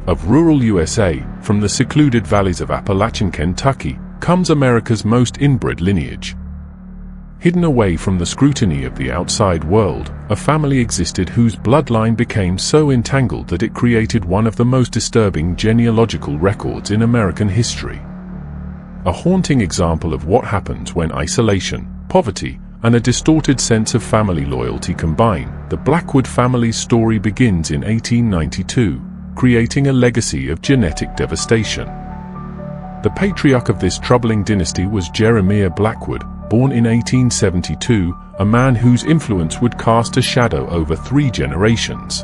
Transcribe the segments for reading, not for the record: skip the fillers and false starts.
Of rural USA, from the secluded valleys of Appalachian Kentucky, comes America's most inbred lineage. Hidden away from the scrutiny of the outside world, a family existed whose bloodline became so entangled that it created one of the most disturbing genealogical records in American history. A haunting example of what happens when isolation, poverty, and a distorted sense of family loyalty combine. The Blackwood family's story begins in 1892, creating a legacy of genetic devastation. The patriarch of this troubling dynasty was Jeremiah Blackwood, born in 1872, a man whose influence would cast a shadow over 3 generations.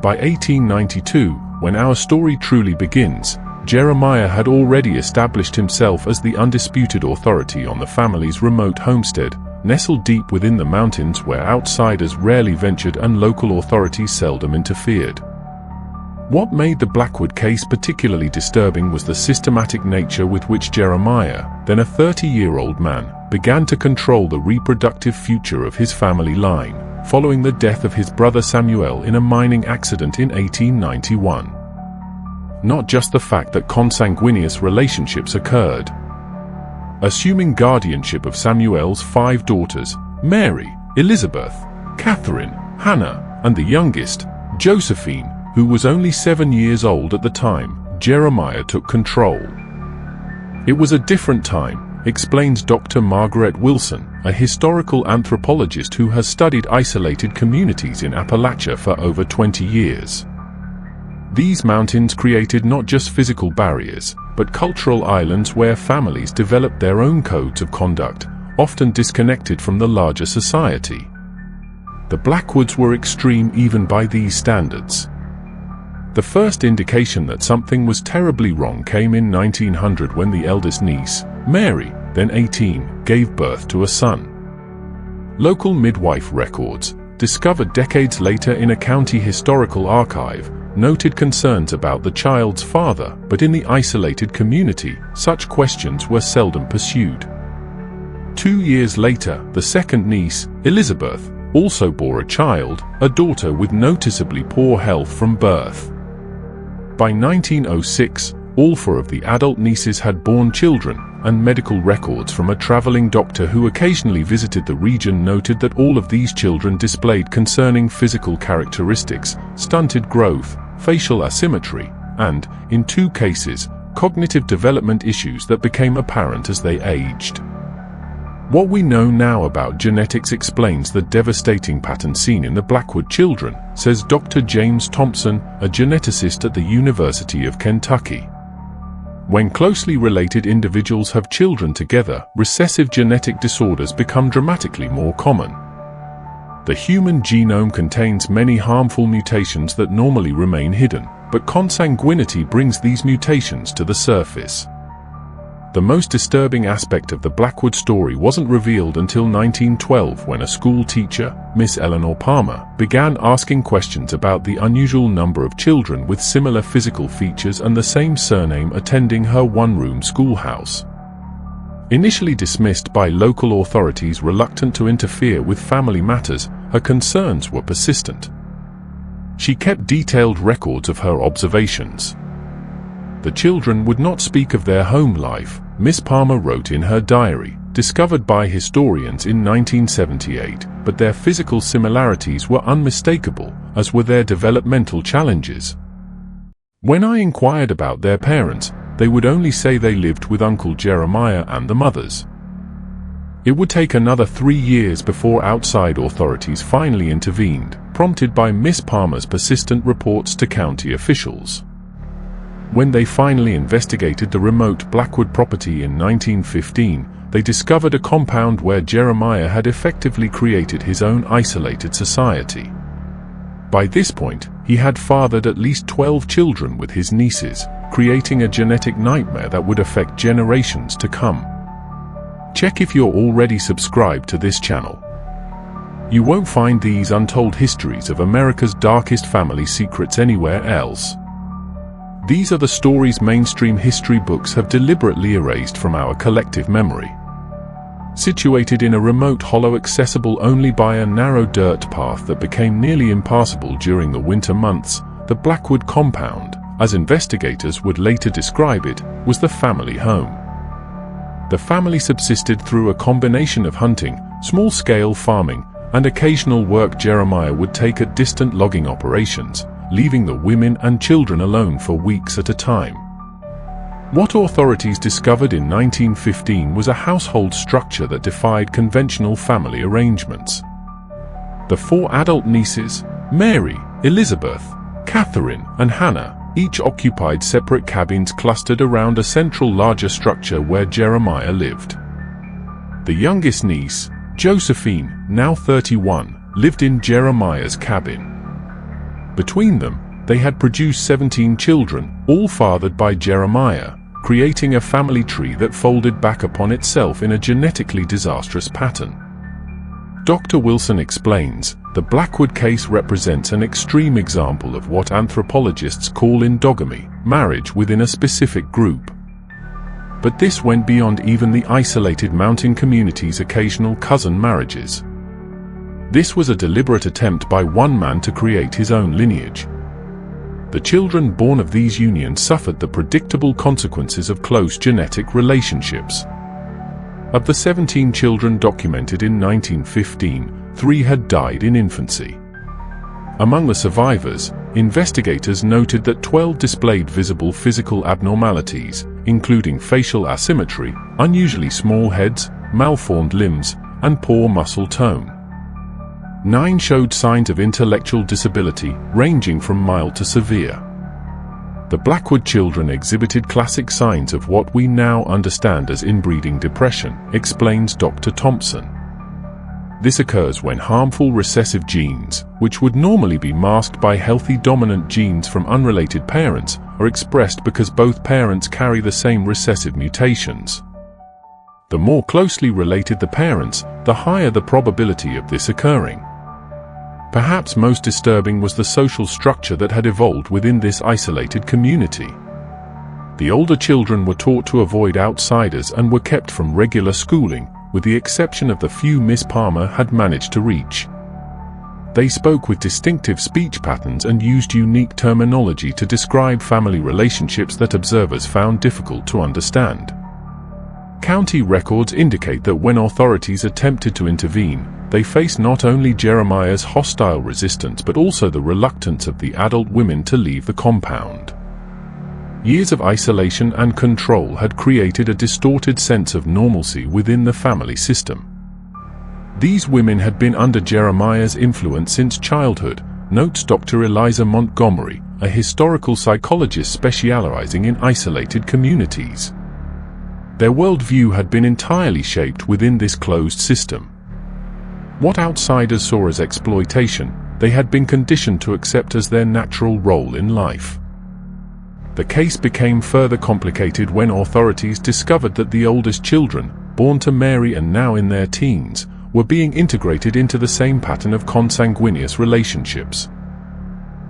By 1892, when our story truly begins, Jeremiah had already established himself as the undisputed authority on the family's remote homestead, nestled deep within the mountains where outsiders rarely ventured and local authorities seldom interfered. What made the Blackwood case particularly disturbing was the systematic nature with which Jeremiah, then a 30-year-old man, began to control the reproductive future of his family line, following the death of his brother Samuel in a mining accident in 1891. Not just the fact that consanguineous relationships occurred. Assuming guardianship of Samuel's 5 daughters, Mary, Elizabeth, Catherine, Hannah, and the youngest, Josephine, who was only 7 years old at the time, Jeremiah took control. It was a different time, explains Dr. Margaret Wilson, a historical anthropologist who has studied isolated communities in Appalachia for over 20 years. These mountains created not just physical barriers, but cultural islands where families developed their own codes of conduct, often disconnected from the larger society. The Blackwoods were extreme even by these standards. The first indication that something was terribly wrong came in 1900 when the eldest niece, Mary, then 18, gave birth to a son. Local midwife records, discovered decades later in a county historical archive, noted concerns about the child's father, but in the isolated community, such questions were seldom pursued. 2 years later, the second niece, Elizabeth, also bore a child, a daughter with noticeably poor health from birth. By 1906, all 4 of the adult nieces had borne children, and medical records from a traveling doctor who occasionally visited the region noted that all of these children displayed concerning physical characteristics, stunted growth, facial asymmetry, and, in 2 cases, cognitive development issues that became apparent as they aged. What we know now about genetics explains the devastating pattern seen in the Blackwood children, says Dr. James Thompson, a geneticist at the University of Kentucky. When closely related individuals have children together, recessive genetic disorders become dramatically more common. The human genome contains many harmful mutations that normally remain hidden, but consanguinity brings these mutations to the surface. The most disturbing aspect of the Blackwood story wasn't revealed until 1912 when a school teacher, Miss Eleanor Palmer, began asking questions about the unusual number of children with similar physical features and the same surname attending her one-room schoolhouse. Initially dismissed by local authorities reluctant to interfere with family matters, her concerns were persistent. She kept detailed records of her observations. The children would not speak of their home life, Miss Palmer wrote in her diary, discovered by historians in 1978, but their physical similarities were unmistakable, as were their developmental challenges. When I inquired about their parents, they would only say they lived with Uncle Jeremiah and the mothers. It would take another 3 years before outside authorities finally intervened, prompted by Miss Palmer's persistent reports to county officials. When they finally investigated the remote Blackwood property in 1915, they discovered a compound where Jeremiah had effectively created his own isolated society. By this point, he had fathered at least 12 children with his nieces, creating a genetic nightmare that would affect generations to come. Check if you're already subscribed to this channel. You won't find these untold histories of America's darkest family secrets anywhere else. These are the stories mainstream history books have deliberately erased from our collective memory. Situated in a remote hollow accessible only by a narrow dirt path that became nearly impassable during the winter months, the Blackwood compound, as investigators would later describe it, was the family home. The family subsisted through a combination of hunting, small-scale farming, and occasional work. Jeremiah would take at distant logging operations, leaving the women and children alone for weeks at a time. What authorities discovered in 1915 was a household structure that defied conventional family arrangements. The 4 adult nieces, Mary, Elizabeth, Catherine, and Hannah, each occupied separate cabins clustered around a central larger structure where Jeremiah lived. The youngest niece, Josephine, now 31, lived in Jeremiah's cabin. Between them, they had produced 17 children, all fathered by Jeremiah, creating a family tree that folded back upon itself in a genetically disastrous pattern. Dr. Wilson explains, the Blackwood case represents an extreme example of what anthropologists call endogamy, marriage within a specific group. But this went beyond even the isolated mountain community's occasional cousin marriages. This was a deliberate attempt by one man to create his own lineage. The children born of these unions suffered the predictable consequences of close genetic relationships. Of the 17 children documented in 1915, 3 had died in infancy. Among the survivors, investigators noted that 12 displayed visible physical abnormalities, including facial asymmetry, unusually small heads, malformed limbs, and poor muscle tone. 9 showed signs of intellectual disability, ranging from mild to severe. The Blackwood children exhibited classic signs of what we now understand as inbreeding depression, explains Dr. Thompson. This occurs when harmful recessive genes, which would normally be masked by healthy dominant genes from unrelated parents, are expressed because both parents carry the same recessive mutations. The more closely related the parents, the higher the probability of this occurring. Perhaps most disturbing was the social structure that had evolved within this isolated community. The older children were taught to avoid outsiders and were kept from regular schooling, with the exception of the few Miss Palmer had managed to reach. They spoke with distinctive speech patterns and used unique terminology to describe family relationships that observers found difficult to understand. County records indicate that when authorities attempted to intervene, they faced not only Jeremiah's hostile resistance but also the reluctance of the adult women to leave the compound. Years of isolation and control had created a distorted sense of normalcy within the family system. These women had been under Jeremiah's influence since childhood, notes Dr. Eliza Montgomery, a historical psychologist specializing in isolated communities. Their worldview had been entirely shaped within this closed system. What outsiders saw as exploitation, they had been conditioned to accept as their natural role in life. The case became further complicated when authorities discovered that the oldest children, born to Mary and now in their teens, were being integrated into the same pattern of consanguineous relationships.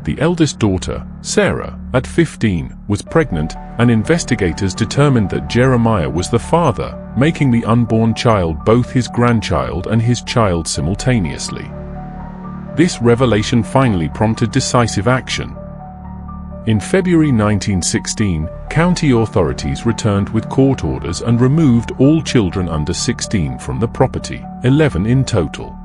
The eldest daughter, Sarah, at 15, was pregnant, and investigators determined that Jeremiah was the father, making the unborn child both his grandchild and his child simultaneously. This revelation finally prompted decisive action. In February 1916, county authorities returned with court orders and removed all children under 16 from the property, 11 in total.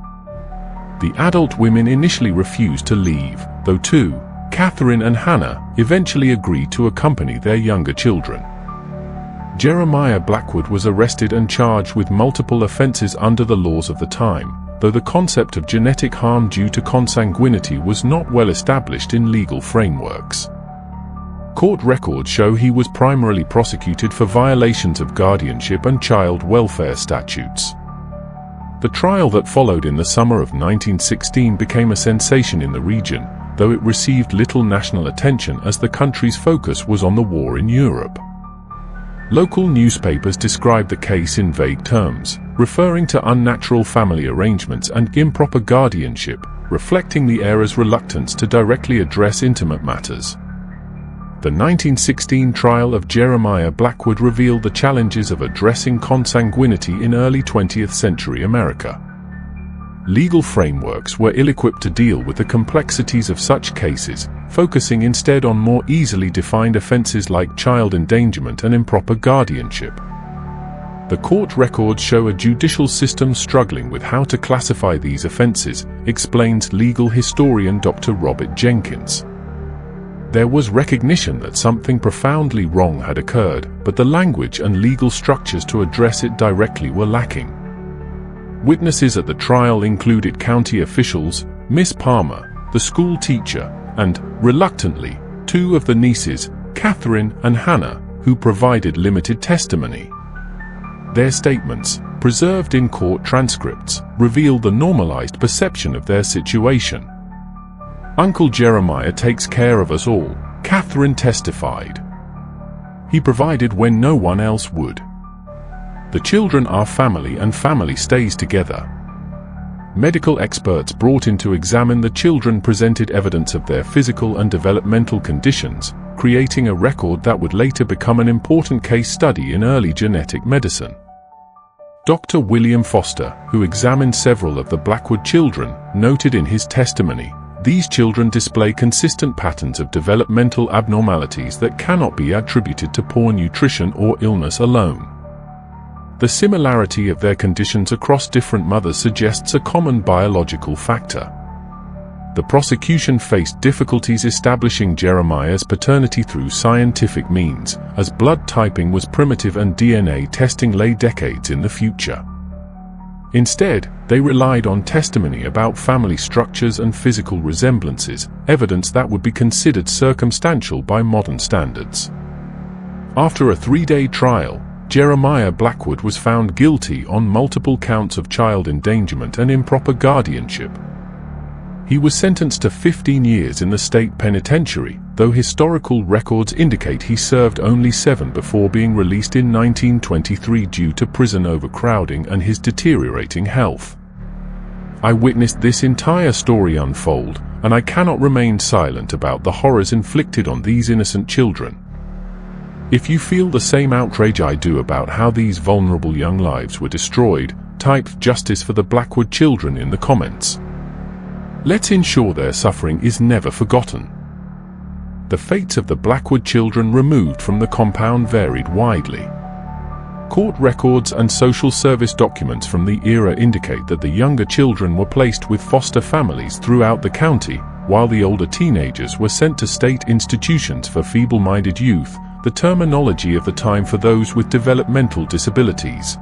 The adult women initially refused to leave, though 2, Catherine and Hannah, eventually agreed to accompany their younger children. Jeremiah Blackwood was arrested and charged with multiple offenses under the laws of the time, though the concept of genetic harm due to consanguinity was not well established in legal frameworks. Court records show he was primarily prosecuted for violations of guardianship and child welfare statutes. The trial that followed in the summer of 1916 became a sensation in the region, though it received little national attention as the country's focus was on the war in Europe. Local newspapers described the case in vague terms, referring to unnatural family arrangements and improper guardianship, reflecting the era's reluctance to directly address intimate matters. The 1916 trial of Jeremiah Blackwood revealed the challenges of addressing consanguinity in early 20th century America. legal frameworks were ill-equipped to deal with the complexities of such cases, focusing instead on more easily defined offenses like child endangerment and improper guardianship. The court records show a judicial system struggling with how to classify these offenses, explains legal historian Dr. Robert Jenkins. There was recognition that something profoundly wrong had occurred, but the language and legal structures to address it directly were lacking. Witnesses at the trial included county officials, Miss Palmer, the school teacher, and, reluctantly, two of the nieces, Catherine and Hannah, who provided limited testimony. Their statements, preserved in court transcripts, revealed the normalized perception of their situation. "Uncle Jeremiah takes care of us all," Catherine testified. "He provided when no one else would. The children are family and family stays together." Medical experts brought in to examine the children presented evidence of their physical and developmental conditions, creating a record that would later become an important case study in early genetic medicine. Dr. William Foster, who examined several of the Blackwood children, noted in his testimony, "These children display consistent patterns of developmental abnormalities that cannot be attributed to poor nutrition or illness alone. The similarity of their conditions across different mothers suggests a common biological factor." The prosecution faced difficulties establishing Jeremiah's paternity through scientific means, as blood typing was primitive and DNA testing lay decades in the future. Instead, they relied on testimony about family structures and physical resemblances, evidence that would be considered circumstantial by modern standards. After a 3-day trial, Jeremiah Blackwood was found guilty on multiple counts of child endangerment and improper guardianship. He was sentenced to 15 years in the state penitentiary, though historical records indicate he served only 7 before being released in 1923 due to prison overcrowding and his deteriorating health. "I witnessed this entire story unfold, and I cannot remain silent about the horrors inflicted on these innocent children. If you feel the same outrage I do about how these vulnerable young lives were destroyed, type "Justice for the Blackwood children" in the comments. Let's ensure their suffering is never forgotten. The fates of the Blackwood children removed from the compound varied widely. Court records and social service documents from the era indicate that the younger children were placed with foster families throughout the county, while the older teenagers were sent to state institutions for feeble-minded youth, the terminology of the time for those with developmental disabilities.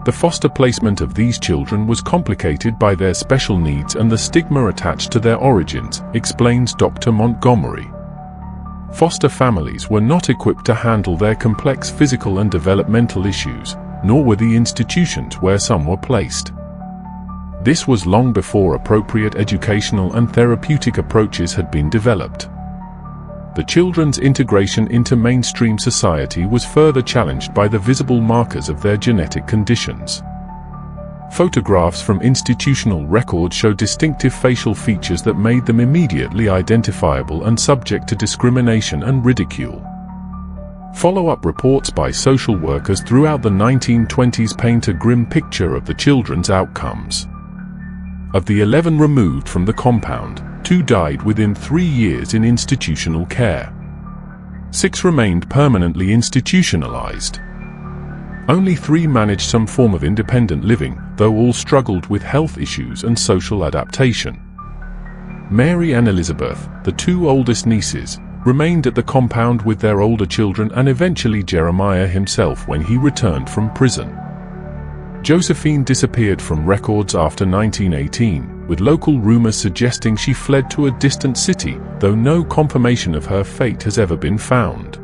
The foster placement of these children was complicated by their special needs and the stigma attached to their origins, explains Dr. Montgomery. Foster families were not equipped to handle their complex physical and developmental issues, nor were the institutions where some were placed. This was long before appropriate educational and therapeutic approaches had been developed. The children's integration into mainstream society was further challenged by the visible markers of their genetic conditions. Photographs from institutional records show distinctive facial features that made them immediately identifiable and subject to discrimination and ridicule. Follow-up reports by social workers throughout the 1920s paint a grim picture of the children's outcomes. Of the 11 removed from the compound, 2 died within 3 years in institutional care. 6 remained permanently institutionalized. Only 3 managed some form of independent living, though all struggled with health issues and social adaptation. Mary and Elizabeth, the 2 oldest nieces, remained at the compound with their older children and eventually Jeremiah himself when he returned from prison. Josephine disappeared from records after 1918, with local rumors suggesting she fled to a distant city, though no confirmation of her fate has ever been found.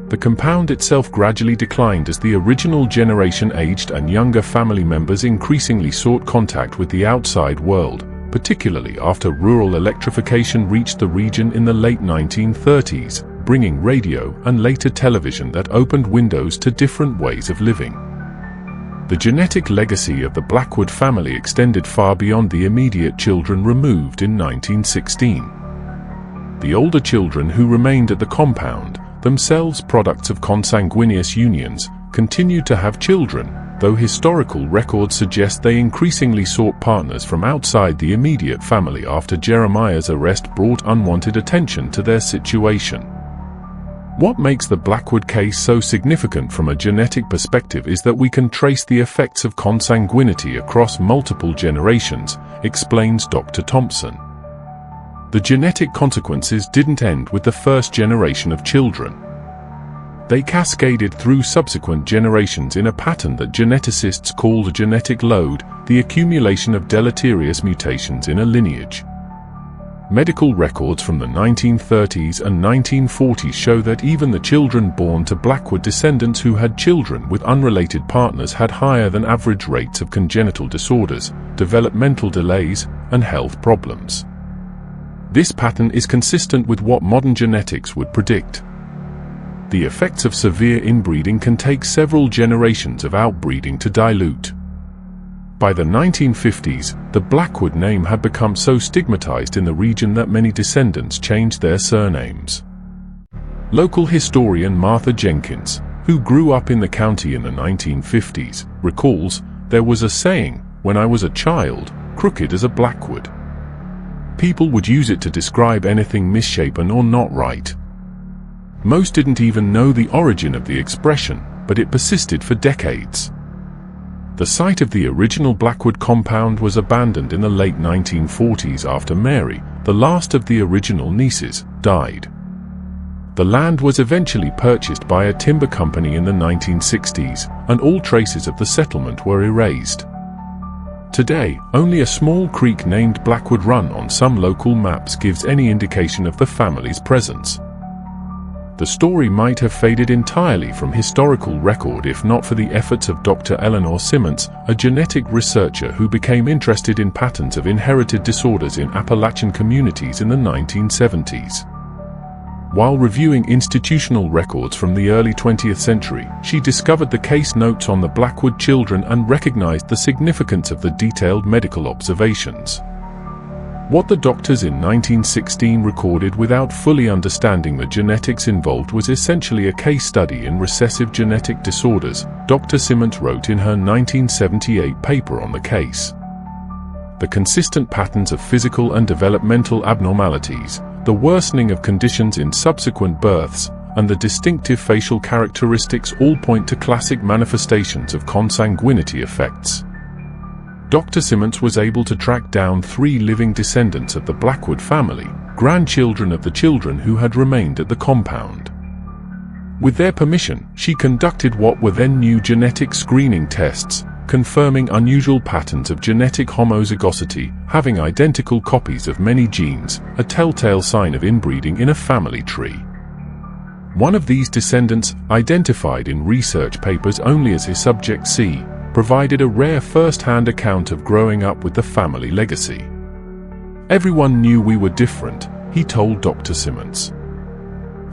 The compound itself gradually declined as the original generation aged and younger family members increasingly sought contact with the outside world, particularly after rural electrification reached the region in the late 1930s, bringing radio and later television that opened windows to different ways of living. The genetic legacy of the Blackwood family extended far beyond the immediate children removed in 1916. The older children who remained at the compound, themselves products of consanguineous unions, continued to have children, though historical records suggest they increasingly sought partners from outside the immediate family after Jeremiah's arrest brought unwanted attention to their situation. What makes the Blackwood case so significant from a genetic perspective is that we can trace the effects of consanguinity across multiple generations, explains Dr. Thompson. The genetic consequences didn't end with the first generation of children. They cascaded through subsequent generations in a pattern that geneticists call a genetic load, the accumulation of deleterious mutations in a lineage. Medical records from the 1930s and 1940s show that even the children born to Blackwood descendants who had children with unrelated partners had higher than average rates of congenital disorders, developmental delays, and health problems. This pattern is consistent with what modern genetics would predict. The effects of severe inbreeding can take several generations of outbreeding to dilute. By the 1950s, the Blackwood name had become so stigmatized in the region that many descendants changed their surnames. Local historian Martha Jenkins, who grew up in the county in the 1950s, recalls, "There was a saying, when I was a child, crooked as a Blackwood. People would use it to describe anything misshapen or not right. Most didn't even know the origin of the expression, but it persisted for decades." The site of the original Blackwood compound was abandoned in the late 1940s after Mary, the last of the original nieces, died. The land was eventually purchased by a timber company in the 1960s, and all traces of the settlement were erased. Today, only a small creek named Blackwood Run on some local maps gives any indication of the family's presence. The story might have faded entirely from historical record if not for the efforts of Dr. Eleanor Simmons, a genetic researcher who became interested in patterns of inherited disorders in Appalachian communities in the 1970s. While reviewing institutional records from the early 20th century, she discovered the case notes on the Blackwood children and recognized the significance of the detailed medical observations. What the doctors in 1916 recorded without fully understanding the genetics involved was essentially a case study in recessive genetic disorders, Dr. Simmons wrote in her 1978 paper on the case. The consistent patterns of physical and developmental abnormalities, the worsening of conditions in subsequent births, and the distinctive facial characteristics all point to classic manifestations of consanguinity effects. Dr. Simmons was able to track down 3 living descendants of the Blackwood family, grandchildren of the children who had remained at the compound. With their permission, she conducted what were then new genetic screening tests, confirming unusual patterns of genetic homozygosity, having identical copies of many genes, a telltale sign of inbreeding in a family tree. One of these descendants, identified in research papers only as his subject C, provided a rare first-hand account of growing up with the family legacy. "Everyone knew we were different," he told Dr. Simmons.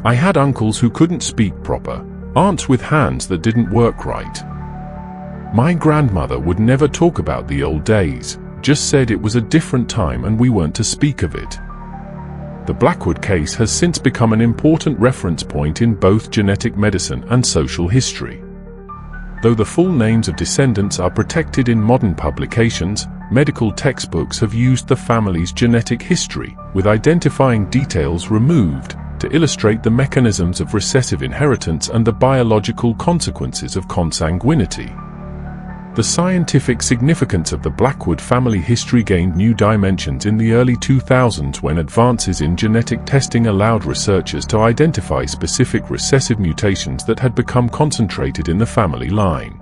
"I had uncles who couldn't speak proper, aunts with hands that didn't work right. My grandmother would never talk about the old days, just said it was a different time and we weren't to speak of it." The Blackwood case has since become an important reference point in both genetic medicine and social history. Though the full names of descendants are protected in modern publications, medical textbooks have used the family's genetic history, with identifying details removed, to illustrate the mechanisms of recessive inheritance and the biological consequences of consanguinity. The scientific significance of the Blackwood family history gained new dimensions in the early 2000s when advances in genetic testing allowed researchers to identify specific recessive mutations that had become concentrated in the family line.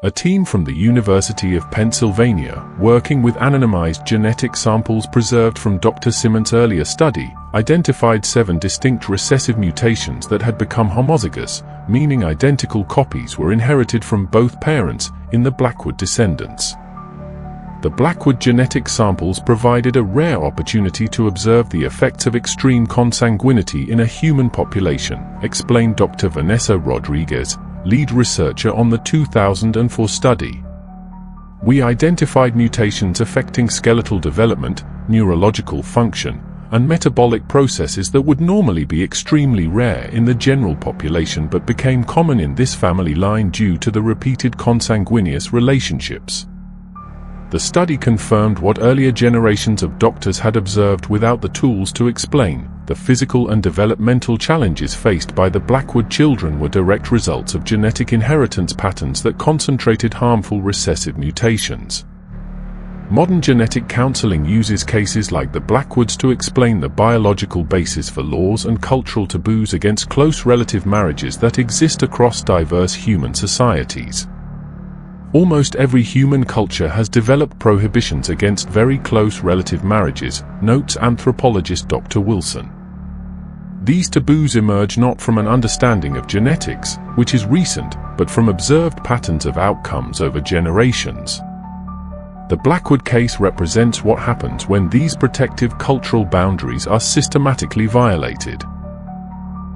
A team from the University of Pennsylvania, working with anonymized genetic samples preserved from Dr. Simmons' earlier study, identified 7 distinct recessive mutations that had become homozygous, meaning identical copies were inherited from both parents in the Blackwood descendants. The Blackwood genetic samples provided a rare opportunity to observe the effects of extreme consanguinity in a human population, explained Dr. Vanessa Rodriguez, lead researcher on the 2004 study. "We identified mutations affecting skeletal development, neurological function, and metabolic processes that would normally be extremely rare in the general population but became common in this family line due to the repeated consanguineous relationships. The study confirmed what earlier generations of doctors had observed without the tools to explain. The physical and developmental challenges faced by the Blackwood children were direct results of genetic inheritance patterns that concentrated harmful recessive mutations. Modern genetic counseling uses cases like the Blackwoods to explain the biological basis for laws and cultural taboos against close relative marriages that exist across diverse human societies. Almost every human culture has developed prohibitions against very close relative marriages, notes anthropologist Dr. Wilson. These taboos emerge not from an understanding of genetics, which is recent, but from observed patterns of outcomes over generations. The Blackwood case represents what happens when these protective cultural boundaries are systematically violated.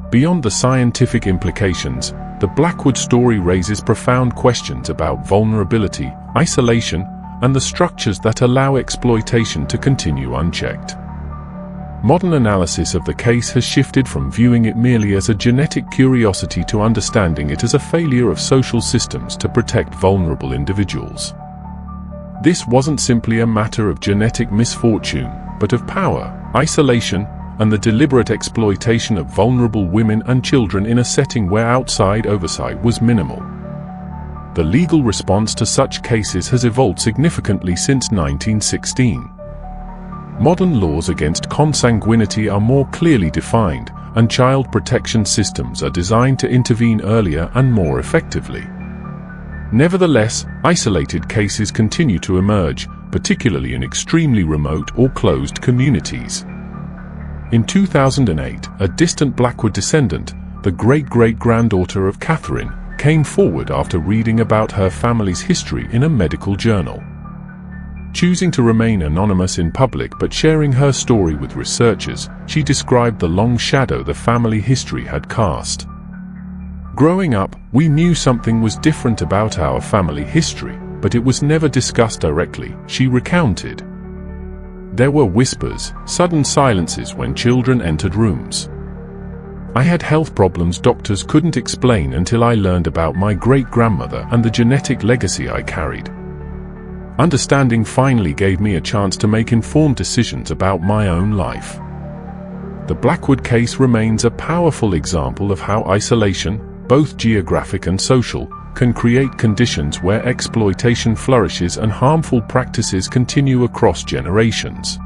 Beyond the scientific implications, the Blackwood story raises profound questions about vulnerability, isolation, and the structures that allow exploitation to continue unchecked. Modern analysis of the case has shifted from viewing it merely as a genetic curiosity to understanding it as a failure of social systems to protect vulnerable individuals. This wasn't simply a matter of genetic misfortune, but of power, isolation, and the deliberate exploitation of vulnerable women and children in a setting where outside oversight was minimal. The legal response to such cases has evolved significantly since 1916. Modern laws against consanguinity are more clearly defined, and child protection systems are designed to intervene earlier and more effectively. Nevertheless, isolated cases continue to emerge, particularly in extremely remote or closed communities. In 2008, a distant Blackwood descendant, the great-great-granddaughter of Catherine, came forward after reading about her family's history in a medical journal. Choosing to remain anonymous in public but sharing her story with researchers, she described the long shadow the family history had cast. Growing up, we knew something was different about our family history, but it was never discussed directly, she recounted. There were whispers, sudden silences when children entered rooms. I had health problems doctors couldn't explain until I learned about my great-grandmother and the genetic legacy I carried. Understanding finally gave me a chance to make informed decisions about my own life. The Blackwood case remains a powerful example of how isolation, both geographic and social, can create conditions where exploitation flourishes and harmful practices continue across generations.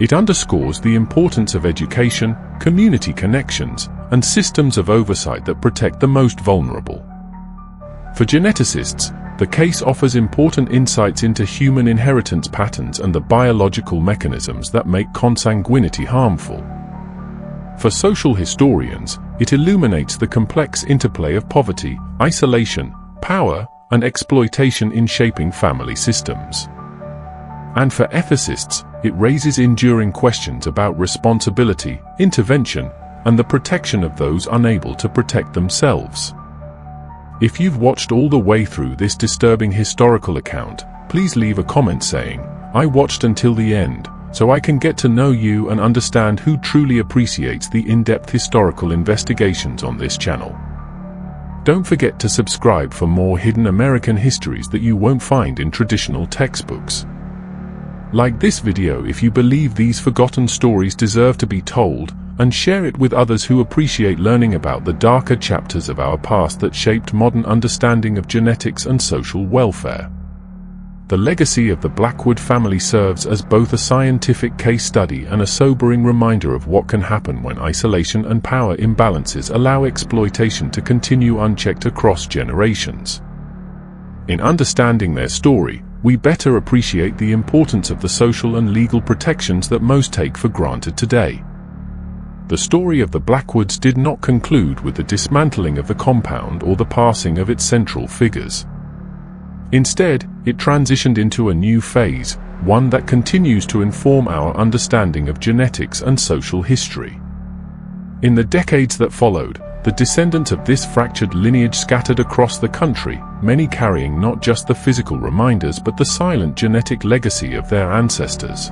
It underscores the importance of education, community connections, and systems of oversight that protect the most vulnerable. For geneticists, the case offers important insights into human inheritance patterns and the biological mechanisms that make consanguinity harmful. For social historians, it illuminates the complex interplay of poverty, isolation, power, and exploitation in shaping family systems. And for ethicists, it raises enduring questions about responsibility, intervention, and the protection of those unable to protect themselves. If you've watched all the way through this disturbing historical account, please leave a comment saying, "I watched until the end," so I can get to know you and understand who truly appreciates the in-depth historical investigations on this channel. Don't forget to subscribe for more hidden American histories that you won't find in traditional textbooks. Like this video if you believe these forgotten stories deserve to be told, and share it with others who appreciate learning about the darker chapters of our past that shaped modern understanding of genetics and social welfare. The legacy of the Blackwood family serves as both a scientific case study and a sobering reminder of what can happen when isolation and power imbalances allow exploitation to continue unchecked across generations. In understanding their story, we better appreciate the importance of the social and legal protections that most take for granted today. The story of the Blackwoods did not conclude with the dismantling of the compound or the passing of its central figures. Instead, it transitioned into a new phase, one that continues to inform our understanding of genetics and social history. In the decades that followed, the descendants of this fractured lineage scattered across the country, many carrying not just the physical reminders but the silent genetic legacy of their ancestors.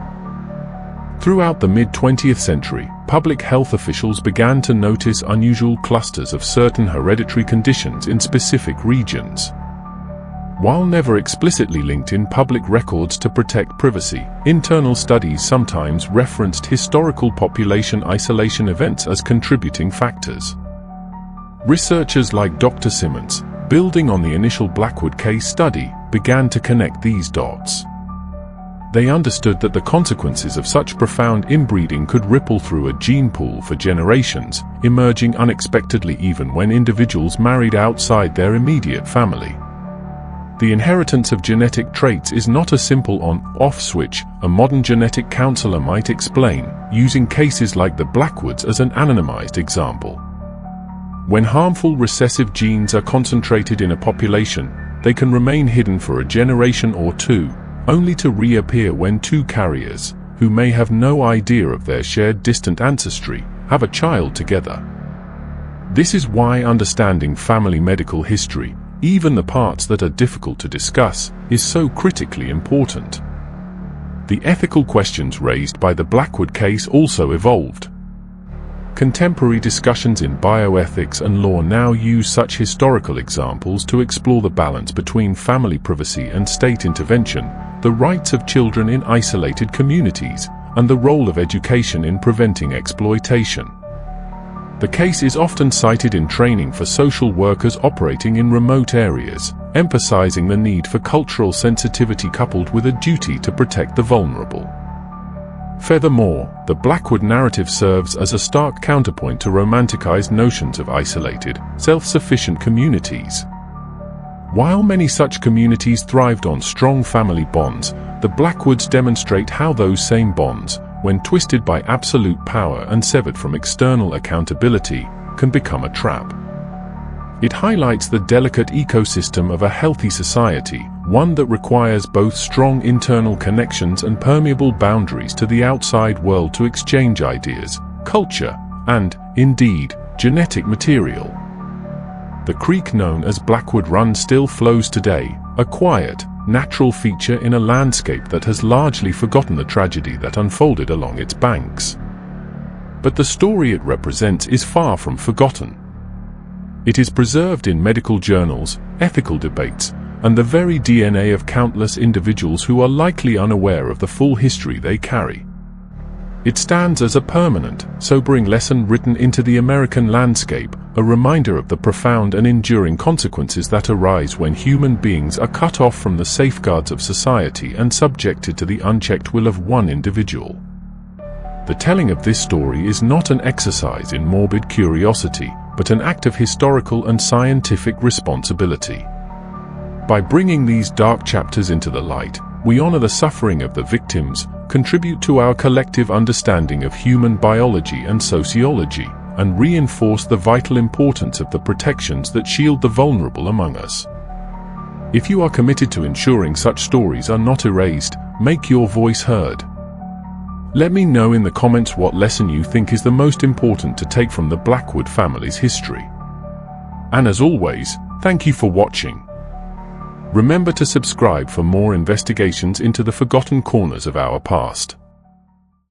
Throughout the mid-20th century, public health officials began to notice unusual clusters of certain hereditary conditions in specific regions. While never explicitly linked in public records to protect privacy, internal studies sometimes referenced historical population isolation events as contributing factors. Researchers like Dr. Simmons, building on the initial Blackwood case study, began to connect these dots. They understood that the consequences of such profound inbreeding could ripple through a gene pool for generations, emerging unexpectedly even when individuals married outside their immediate family. The inheritance of genetic traits is not a simple on-off switch, a modern genetic counselor might explain, using cases like the Blackwoods as an anonymized example. When harmful recessive genes are concentrated in a population, they can remain hidden for a generation or two, only to reappear when two carriers, who may have no idea of their shared distant ancestry, have a child together. This is why understanding family medical history, even the parts that are difficult to discuss, is so critically important. The ethical questions raised by the Blackwood case also evolved. Contemporary discussions in bioethics and law now use such historical examples to explore the balance between family privacy and state intervention, the rights of children in isolated communities, and the role of education in preventing exploitation. The case is often cited in training for social workers operating in remote areas, emphasizing the need for cultural sensitivity coupled with a duty to protect the vulnerable. Furthermore, the Blackwood narrative serves as a stark counterpoint to romanticized notions of isolated, self-sufficient communities. While many such communities thrived on strong family bonds, the Blackwoods demonstrate how those same bonds, when twisted by absolute power and severed from external accountability, can become a trap. It highlights the delicate ecosystem of a healthy society, one that requires both strong internal connections and permeable boundaries to the outside world to exchange ideas, culture, and, indeed, genetic material. The creek known as Blackwood Run still flows today, a quiet, natural feature in a landscape that has largely forgotten the tragedy that unfolded along its banks. But the story it represents is far from forgotten. It is preserved in medical journals, ethical debates, and the very DNA of countless individuals who are likely unaware of the full history they carry. It stands as a permanent, sobering lesson written into the American landscape, a reminder of the profound and enduring consequences that arise when human beings are cut off from the safeguards of society and subjected to the unchecked will of one individual. The telling of this story is not an exercise in morbid curiosity, but an act of historical and scientific responsibility. By bringing these dark chapters into the light, we honor the suffering of the victims, contribute to our collective understanding of human biology and sociology, and reinforce the vital importance of the protections that shield the vulnerable among us. If you are committed to ensuring such stories are not erased, make your voice heard. Let me know in the comments what lesson you think is the most important to take from the Blackwood family's history. And as always, thank you for watching. Remember to subscribe for more investigations into the forgotten corners of our past.